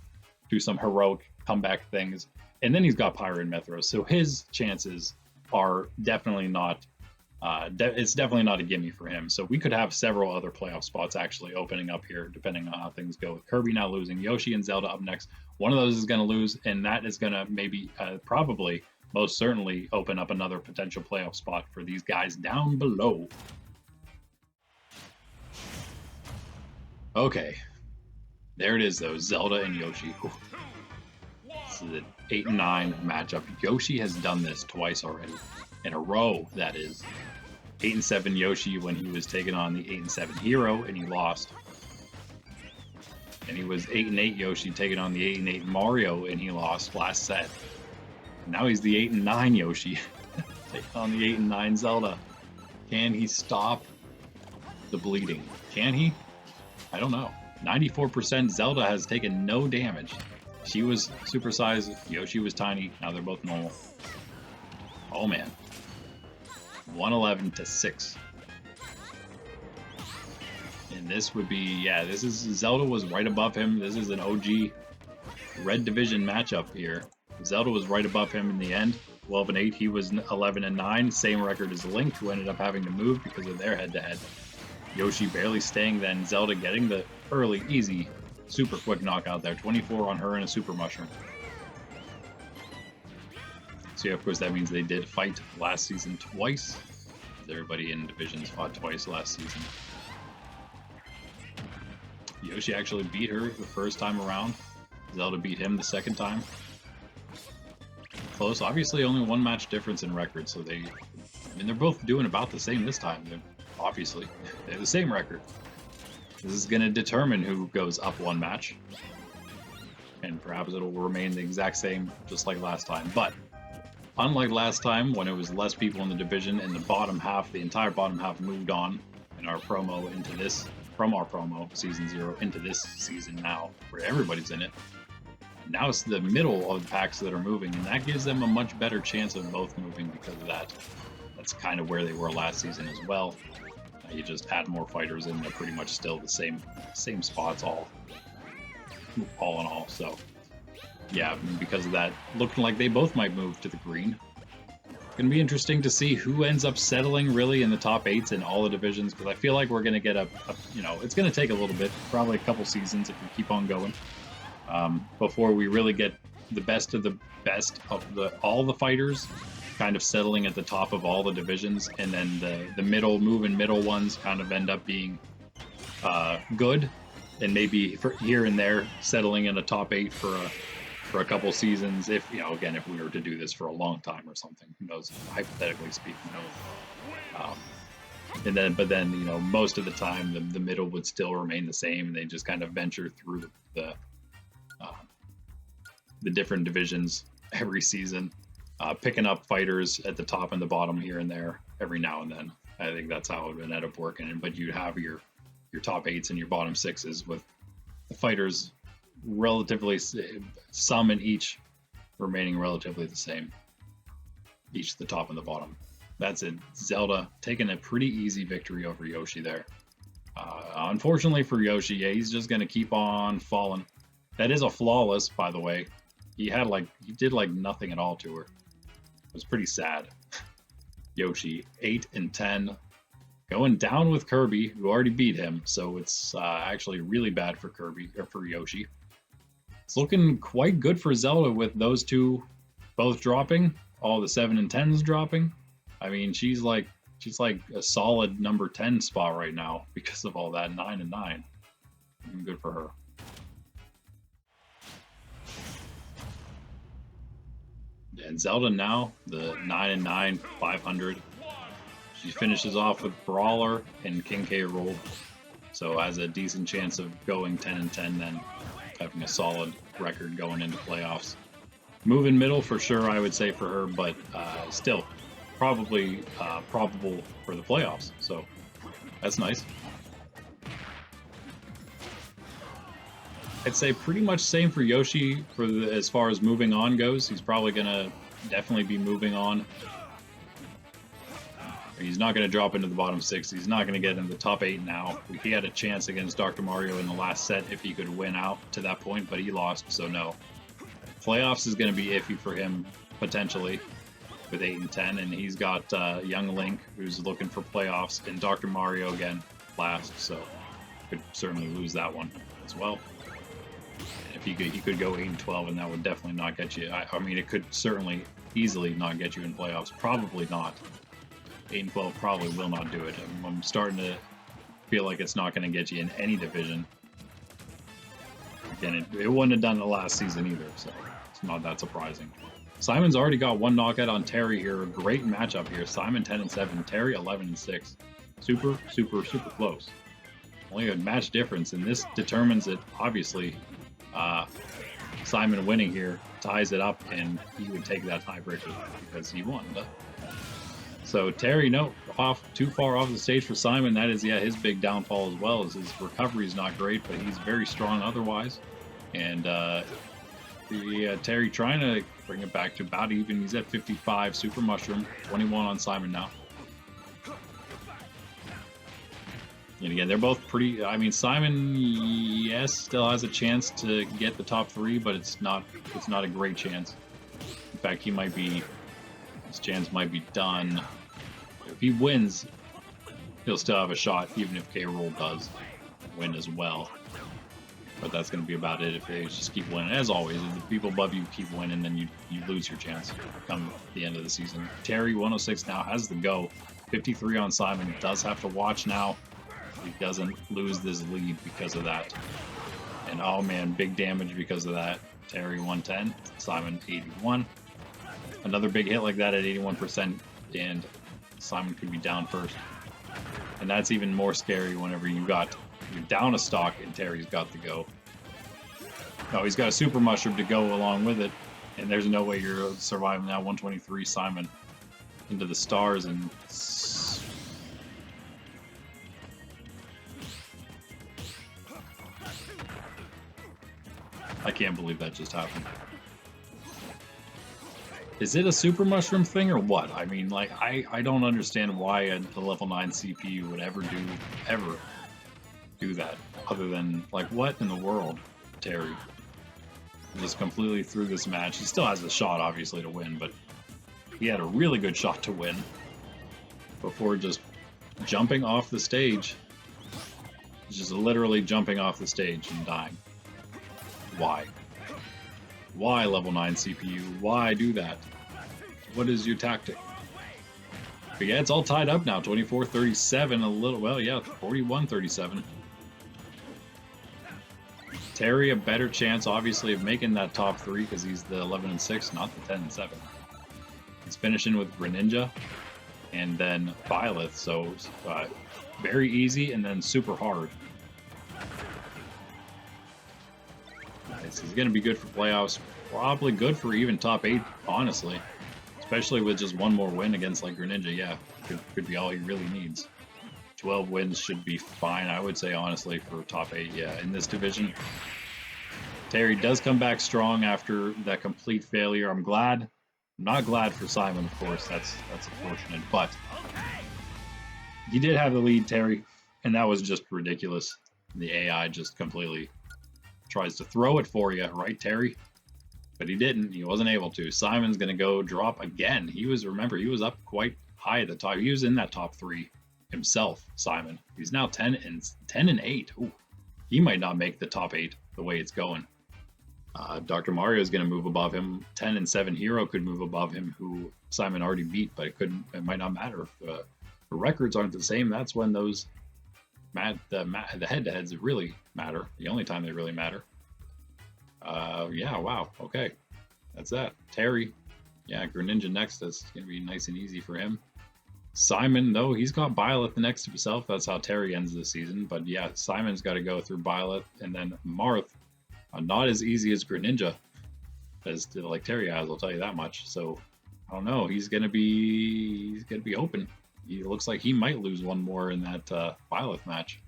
do some heroic comeback things. And then he's got Pyra and Methros, so his chances are definitely not it's definitely not a gimme for him. So we could have several other playoff spots actually opening up here, depending on how things go. With Kirby now losing, Yoshi and Zelda up next. One of those is going to lose, and that is going to maybe, probably, most certainly open up another potential playoff spot for these guys down below. Okay, there it is though, Zelda and Yoshi. Ooh. This is an 8 and 9 matchup. Yoshi has done this twice already, in a row, that is. 8 and 7 Yoshi when he was taking on the 8 and 7 Hero, and he lost. And he was 8 and 8 Yoshi taking on the 8 and 8 Mario, and he lost last set. Now he's the 8 and 9 Yoshi taking on the 8 and 9 Zelda. Can he stop the bleeding? Can he? I don't know. 94% Zelda has taken no damage. She was supersized, Yoshi was tiny, now they're both normal. Oh man. 111 to 6. And this would be, yeah, this is, Zelda was right above him. This is an OG red division matchup here. Zelda was right above him in the end. 12 and 8, he was 11 and 9. Same record as Link, who ended up having to move because of their head-to-head. Yoshi barely staying, then Zelda getting the early, easy, super quick knockout there. 24 on her and a super mushroom. So yeah, of course that means they did fight last season twice. Everybody in divisions fought twice last season. Yoshi actually beat her the first time around. Zelda beat him the second time. Close. Obviously only one match difference in record, so they're both doing about the same this time. They have the same record. This is going to determine who goes up one match. And perhaps it'll remain the exact same, just like last time. But unlike last time, when it was less people in the division and the bottom half, the entire bottom half moved on in our promo into this, from our promo, Season 0, into this season now, where everybody's in it. Now it's the middle of the packs that are moving, and that gives them a much better chance of both moving because of that. That's kind of where they were last season as well. You just add more fighters in, they're pretty much still the same spots all in all. So yeah, because of that, looking like they both might move to the green. Gonna be interesting to see who ends up settling really in the top 8s in all the divisions, because I feel like we're gonna get it's gonna take a little bit, probably a couple seasons if we keep on going, before we really get the best of all the fighters kind of settling at the top of all the divisions, and then the middle ones kind of end up being good, and maybe for here and there settling in a top 8 for a couple seasons, if again, if we were to do this for a long time or something, who knows, hypothetically speaking. But then most of the time the middle would still remain the same, and they just kind of venture through the different divisions every season, picking up fighters at the top and the bottom here and there every now and then. I think that's how it would end up working. But you'd have your top 8s and your bottom 6s with the fighters relatively, some in each remaining relatively the same. each the top and the bottom. That's it. Zelda taking a pretty easy victory over Yoshi there. Unfortunately for Yoshi, yeah, he's just gonna keep on falling. That is a flawless, by the way. He did like nothing at all to her. It was pretty sad. Yoshi 8 and 10, going down with Kirby, who already beat him. So it's actually really bad for Yoshi. It's looking quite good for Zelda with those two both dropping. All the 7 and 10s dropping. I mean, she's like a solid number 10 spot right now because of all that 9 and 9. Good for her. And Zelda now, the 9 and 9, 500. She finishes off with Brawler and King K Rool, so has a decent chance of going 10 and 10, then having a solid record going into playoffs. Moving middle for sure, I would say for her, but still probably probable for the playoffs. So that's nice. I'd say pretty much same for Yoshi as far as moving on goes. He's probably gonna definitely be moving on. He's not going to drop into the bottom 6. He's not going to get in the top 8 now. He had a chance against Dr. Mario in the last set if he could win out to that point, but he lost, so no. Playoffs is going to be iffy for him, potentially, with 8 and 10, and he's got young Link, who's looking for playoffs, and Dr. Mario again last, so could certainly lose that one as well. If he could go 8 and 12, and that would definitely not get you. I mean, it could certainly easily not get you in playoffs. Probably not. 8 and 12 probably will not do it. I'm starting to feel like it's not going to get you in any division. Again, it wouldn't have done it last season either, so it's not that surprising. Simon's already got one knockout on Terry here. Great matchup here. Simon 10 and 7, Terry 11 and 6. Super, super, super close. Only a match difference, and this determines it, obviously. Simon winning here ties it up, and he would take that tiebreaker because he won. So Terry, no, too far off the stage for Simon. That is, yeah, his big downfall as well. Is his recovery is not great, but he's very strong otherwise. And Terry trying to bring it back to about even. He's at 55. Super Mushroom, 21 on Simon now. And again, they're both pretty. I mean, Simon, yes, still has a chance to get the top 3, but it's not a great chance. In fact, his chance might be done. If he wins, he'll still have a shot, even if K Rool does win as well. But that's going to be about it if they just keep winning. As always, if the people above you keep winning, then you lose your chance come the end of the season. Terry, 106 now, has the go. 53 on Simon. Does have to watch now. He doesn't lose this lead because of that. And oh man, big damage because of that. Terry 110, Simon 81. Another big hit like that at 81%, and Simon could be down first. And that's even more scary whenever you're down a stock and Terry's got the go. No, he's got a Super Mushroom to go along with it, and there's no way you're surviving that. 123 Simon into the stars, and I can't believe that just happened. Is it a Super Mushroom thing or what? I mean, like, I don't understand why a level 9 CPU would ever do that. Other than, like, what in the world, Terry? Just completely threw this match. He still has a shot, obviously, to win, but he had a really good shot to win before just jumping off the stage. Just literally jumping off the stage and dying. Why? Why level 9 CPU? Why do that? What is your tactic? But yeah, it's all tied up now. 24-37, a little, well, yeah, 41-37. Terry, a better chance, obviously, of making that top 3 because he's the 11 and 6, not the 10 and 7. He's finishing with Greninja and then Byleth, so very easy and then super hard. This is going to be good for playoffs. Probably good for even top 8, honestly. Especially with just one more win against like Greninja. Yeah, could be all he really needs. 12 wins should be fine, I would say, honestly, for top 8. Yeah, in this division. Terry does come back strong after that complete failure. I'm glad I'm not glad for Simon, of course. That's unfortunate, but he did have the lead, Terry, and that was just ridiculous. The AI just completely tries to throw it for you, right, Terry? But he didn't. He wasn't able to. Simon's going to go drop again. He was, remember, he was up quite high at the top. He was in that top 3 himself, Simon. He's now 10 and 8. Ooh, he might not make the top 8 the way it's going. Dr. Mario is going to move above him. 10 and 7 Hero could move above him, who Simon already beat, but it might not matter. If the records aren't the same, that's when those the head-to-heads really matter. The only time they really matter. Yeah, wow, okay. That's that. Terry, yeah, Greninja next. That's going to be nice and easy for him. Simon, though, he's got Byleth next to himself. That's how Terry ends the season. But yeah, Simon's got to go through Byleth, and then Marth. Not as easy as Greninja, as like Terry has, I'll tell you that much. So I don't know. He's gonna be open. He looks like he might lose one more in that Byleth match.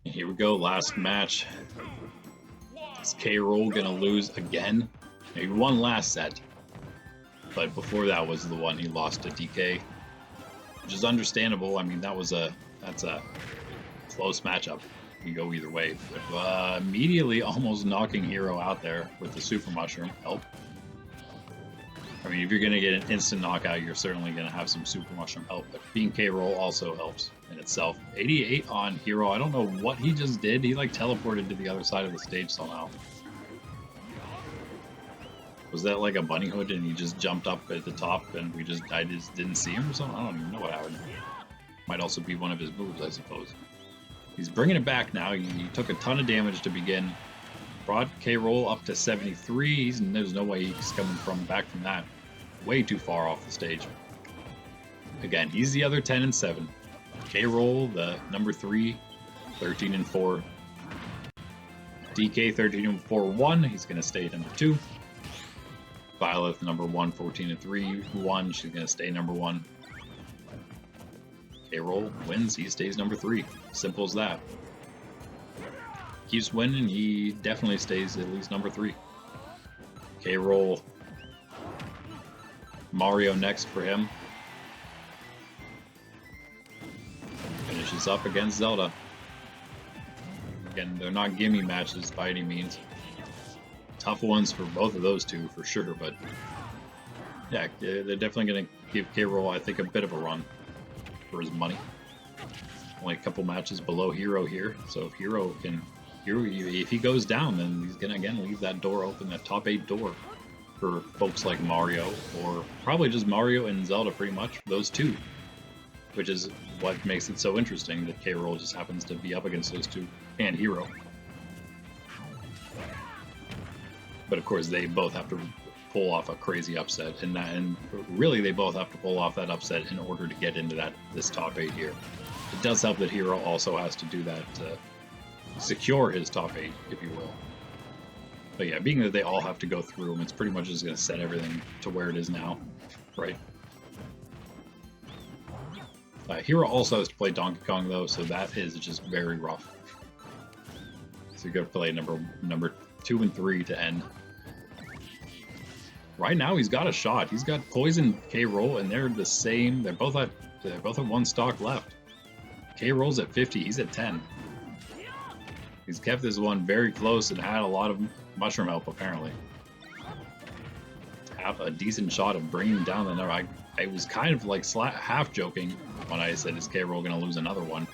And here we go, last match. Is K Rool gonna lose again? He won last set, but before that was the one he lost to DK, which is understandable. I mean, that's a close matchup. You go either way. But, immediately almost knocking Hero out there with the Super Mushroom help. I mean, if you're going to get an instant knockout, you're certainly going to have some Super Mushroom help. But being K Rool also helps in itself. 88 on Hero. I don't know what he just did. He like teleported to the other side of the stage somehow. Was that like a bunny hood and he just jumped up at the top and I just didn't see him or something? I don't even know what happened. Might also be one of his moves, I suppose. He's bringing it back now. He took a ton of damage to begin. Brought K Rool up to 73. There's no way he's coming back from that. Way too far off the stage. Again, he's the other 10 and 7. K Rool, the number 3, 13 and 4. DK 13 and 4 1. He's going to stay at number 2. Byleth number 1, 14 and 3 1. She's going to stay number 1. K Rool wins, he stays number 3. Simple as that. Keeps winning, he definitely stays at least number 3. K Rool. Mario next for him. Finishes up against Zelda. Again, they're not gimme matches by any means. Tough ones for both of those two for sure, but yeah, they're definitely going to give K Rool, I think, a bit of a run for his money. Only a couple matches below Hero here, so if if he goes down, then he's gonna again leave that door open, that top 8 door, for folks like Mario, or probably just Mario and Zelda, pretty much those two, which is what makes it so interesting that K Rool just happens to be up against those two and Hero. But of course, they both have to pull off a crazy upset, and really they both have to pull off that upset in order to get into this top 8 here. It does help that Hero also has to do that to secure his top 8, if you will. But yeah, being that they all have to go through him, it's pretty much just going to set everything to where it is now, right? Hero also has to play Donkey Kong though, so that is just very rough. So you got to play number 2 and 3 to end. Right now, he's got a shot. He's got Poison K Rool, and they're the same. They're both at 1 stock left. K Rool's at 50. He's at 10. He's kept this one very close and had a lot of mushroom help apparently. Have a decent shot of bringing down the number. I was kind of like half joking when I said, "Is K Rool going to lose another one?"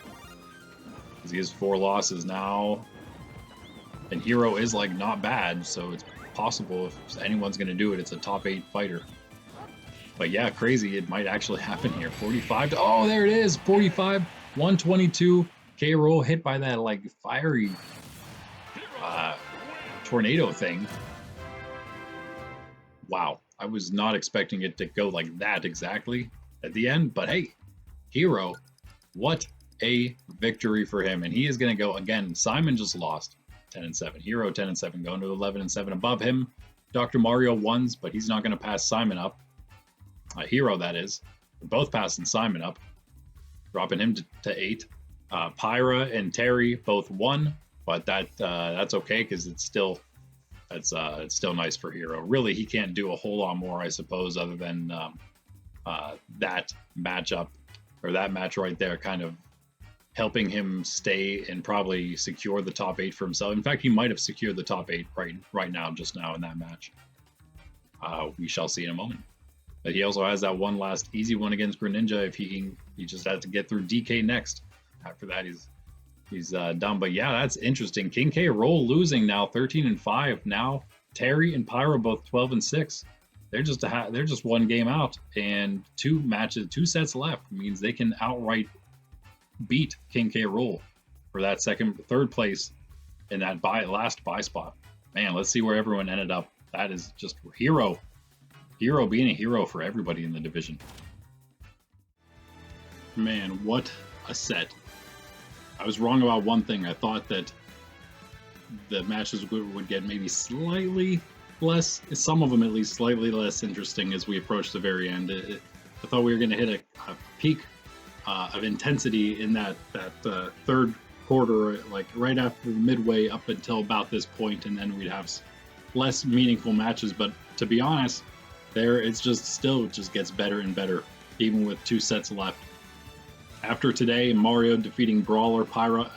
Because he has 4 losses now, and Hero is like not bad, so it's possible if anyone's going to do it, it's a top 8 fighter. But yeah, crazy, it might actually happen here. 45 to, oh, there it is, 45, 122. K Rool hit by that like fiery tornado thing. Wow, I was not expecting it to go like that exactly at the end, but hey, Hero, what a victory for him. And he is going to go again. Simon just lost. 10 and 7. Hero 10 and 7, going to 11 and 7 above him. Dr. Mario wins, but he's not going to pass Simon up. Hero, that is. They're both passing Simon up, dropping him to 8. Pyra and Terry both won. but that's okay because it's still nice for Hero. Really, he can't do a whole lot more, I suppose, other than that matchup or that match right there, kind of helping him stay and probably secure the top 8 for himself. In fact, he might have secured the top 8 right now, just now in that match. We shall see in a moment. But he also has that one last easy one against Greninja. If he just has to get through DK next. After that, he's done. But yeah, that's interesting. King K Rool losing now, 13-5. Now Terry and Pyra both 12-6. They're just one game out, and 2 sets left. Means they can outright beat King K Rool for that third place in that last buy spot. Man, let's see where everyone ended up. That is just Hero being a hero for everybody in the division. Man, what a set. I was wrong about one thing. I thought that the matches would get maybe slightly less, some of them at least, slightly less interesting as we approach the very end. I thought we were going to hit a peak of intensity in that third quarter, like right after midway up until about this point, and then we'd have less meaningful matches. But to be honest, it just gets better and better, even with 2 sets left. After today, Mario defeating Brawler, Pyra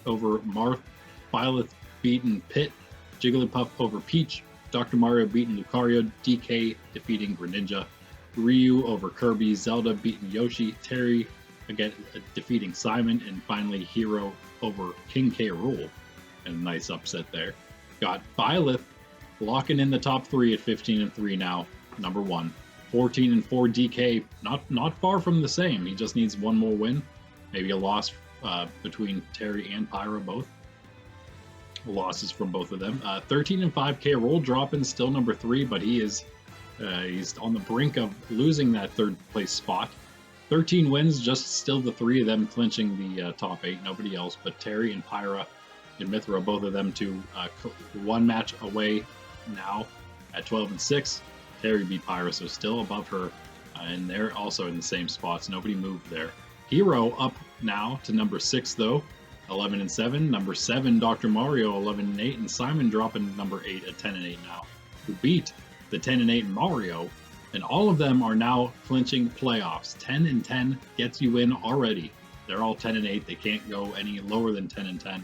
over Marth, Byleth beating Pit, Jigglypuff over Peach, Dr. Mario beating Lucario, DK defeating Greninja, Ryu over Kirby, Zelda beating Yoshi, Terry again defeating Simon, and finally Hero over King K Rool. And a nice upset there. Got Byleth locking in the top 3 at 15-3 now, number 1. 14-4 DK, not far from the same. He just needs one more win, maybe a loss between Terry and Pyra both. Losses from both of them. 13-5 K Rool dropping, still number 3, but he's on the brink of losing that 3rd place spot. 13 wins, just still the 3 of them clinching the top 8. Nobody else, but Terry and Pyra and Mithra, both of them to 1 match away now at 12-6. Terry beat Pyra, so still above her, and they're also in the same spots. Nobody moved there. Hero up now to number 6 though, 11-7. Number 7, Dr. Mario, 11-8, and Simon dropping number 8 at 10-8 now, who beat the 10-8 Mario, and all of them are now clinching playoffs. 10-10 gets you in already. They're all 10-8. They can't go any lower than 10-10.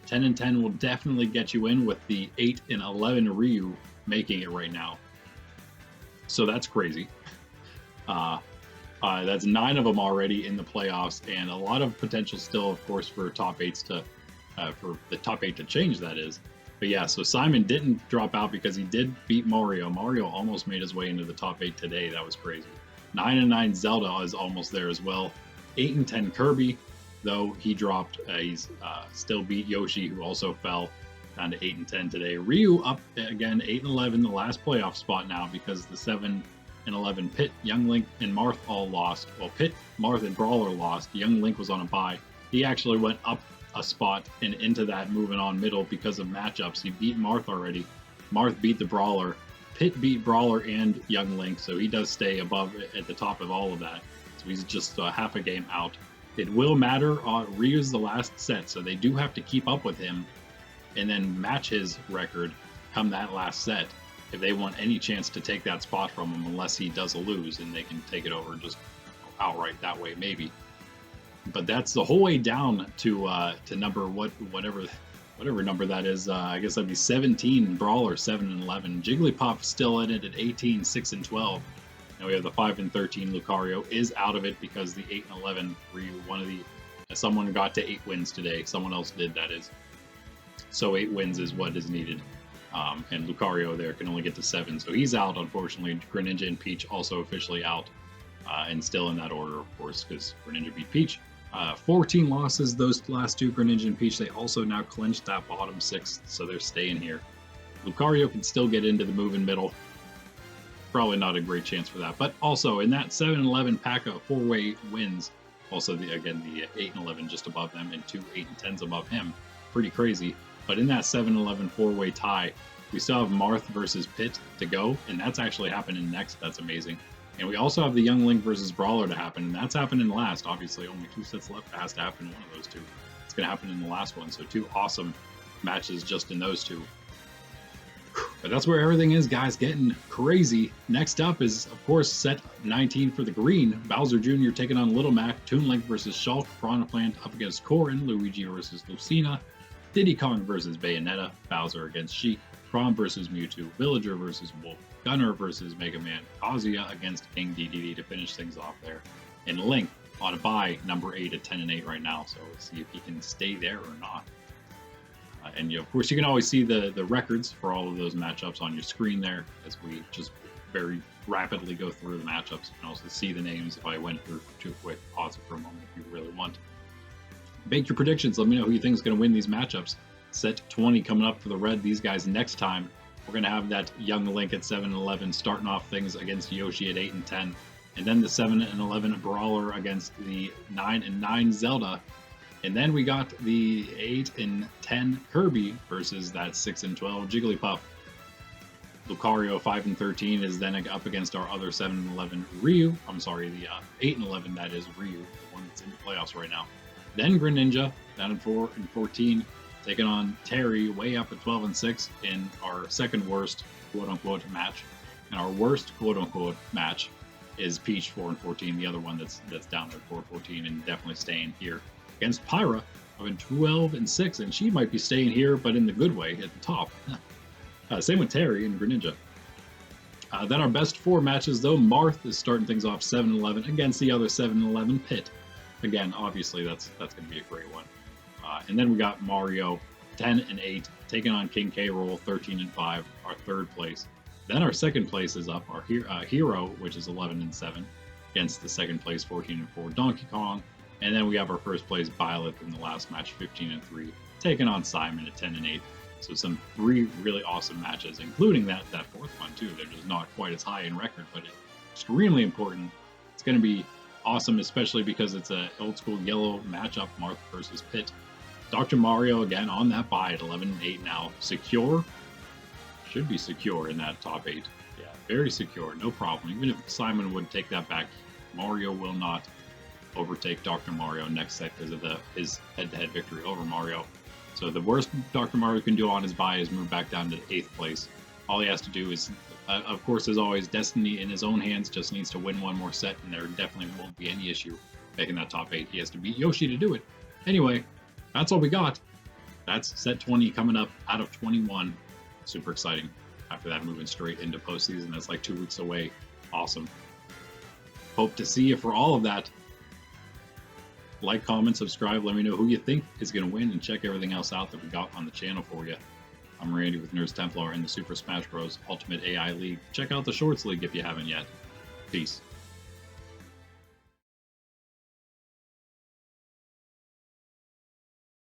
10-10 will definitely get you in, with the 8-11 Ryu making it right now. So that's crazy. That's 9 of them already in the playoffs, and a lot of potential still, of course, for top 8s for the top 8 to change, that is. But yeah, so Simon didn't drop out because he did beat Mario. Mario almost made his way into the top 8 today. That was crazy. 9-9 Zelda is almost there as well. 8-10 Kirby, though he dropped. He's still beat Yoshi, who also fell down to 8-10 today. Ryu up again, 8-11, the last playoff spot now, because the 7-11 Pit, Young Link, and Marth all lost. Well, Pit, Marth, and Brawler lost. Young Link was on a bye. He actually went up a spot and into that moving on middle because of matchups. He beat Marth already. Marth beat the Brawler. Pit beat Brawler and Young Link, so he does stay above at the top of all of that. So he's just half a game out. It will matter. Ryu's the last set, so they do have to keep up with him and then match his record come that last set if they want any chance to take that spot from him, unless he does lose and they can take it over just outright that way maybe. But that's the whole way down to number whatever number that is. I guess that'd be 17 Brawler, 7-11. Jigglypuff still in it at 18, 6-12. And we have the 5-13 Lucario is out of it because the 8-11 Ryu, someone got to 8 wins today. Someone else did, that is. So 8 wins is what is needed. And Lucario there can only get to 7. So he's out, unfortunately. Greninja and Peach also officially out. And still in that order, of course, because Greninja beat Peach. 14 losses, those last 2, Greninja and Peach. They also now clinched that bottom 6, so they're staying here. Lucario can still get into the move in middle. Probably not a great chance for that. But also, in that 7-11 pack of 4-way wins, also, the 8-11 just above them, and 2 8-10s above him. Pretty crazy. But in that 7-11 4-way tie, we still have Marth versus Pit to go, and that's actually happening next. That's amazing. And we also have the Young Link versus Brawler to happen, and that's happening last. Obviously, only 2 sets left. It has to happen in one of those 2. what's going to happen in the last one. So 2 awesome matches just in those 2. But that's where everything is, guys, getting crazy. Next up is, of course, set 19 for the green. Bowser Jr. taking on Little Mac, Toon Link versus Shulk, Piranha Plant up against Corrin, Luigi versus Lucina, Diddy Kong versus Bayonetta, Bowser against Sheik, Chrom versus Mewtwo, Villager versus Wolf, Gunner versus Mega Man, Kazuya against King Dedede to finish things off there, and Link on a bye, number 8 at 10-8 right now. So let's see if he can stay there or not. And of course, you can always see the records for all of those matchups on your screen there as we just very rapidly go through the matchups. You can also see the names if I went through too quick. Pause it for a moment if you really want. Make your predictions. Let me know who you think is going to win these matchups. Set 20 coming up for the red. These guys next time. We're going to have that young Link at 7 and 11 starting off things against Yoshi at 8 and 10. And then the 7 and 11 Brawler against the 9 and 9 Zelda. And then we got the 8 and 10 Kirby versus that 6 and 12 Jigglypuff. Lucario 5 and 13 is then up against our other 7 and 11 Ryu. I'm sorry, the 8 and 11 that is Ryu, the one that's in the playoffs right now. Then Greninja down at 4 and 14, taking on Terry way up at 12 and 6 in our second worst quote unquote match. And our worst quote unquote match is Peach 4 and 14, the other one that's down at 4 and 14 and definitely staying here. Against Pyra of in 12 and 6, and she might be staying here, but in the good way at the top. Same with Terry and Greninja. Then our best 4 matches, though, Marth is starting things off 7 and 11 against the other 7 and 11 Pit. Again, obviously that's going to be a great one. And then we got Mario 10 and 8 taking on King K Rool 13 and 5, our third place. Then our second place is up, our Hero, which is 11 and 7 against the second place 14 and 4 Donkey Kong. And then we have our first place Byleth in the last match, 15 and 3, taking on Simon at 10 and 8. So some 3 really awesome matches, including that fourth one too. They're just not quite as high in record, but extremely important. It's going to be awesome, especially because it's a old school yellow matchup, Marth versus Pit. Dr. Mario again on that bye at 11 and 8 now, secure. Should be secure in that top 8. Yeah, very secure, no problem. Even if Simon would take that back, Mario will not overtake Dr. Mario next set because of his head-to-head victory over Mario. So the worst Dr. Mario can do on his bye is move back down to 8th place. All he has to do is, of course, as always, destiny in his own hands, just needs to win one more set, and there definitely won't be any issue making that top 8. He has to beat Yoshi to do it. Anyway, that's all we got. That's set 20 coming up out of 21. Super exciting. After that, moving straight into postseason. That's like 2 weeks away. Awesome. Hope to see you for all of that. Like, comment, subscribe. Let me know who you think is going to win, and check everything else out that we got on the channel for you. I'm Randy with Nerds Templar in the Super Smash Bros. Ultimate AI League. Check out the Shorts League if you haven't yet. Peace.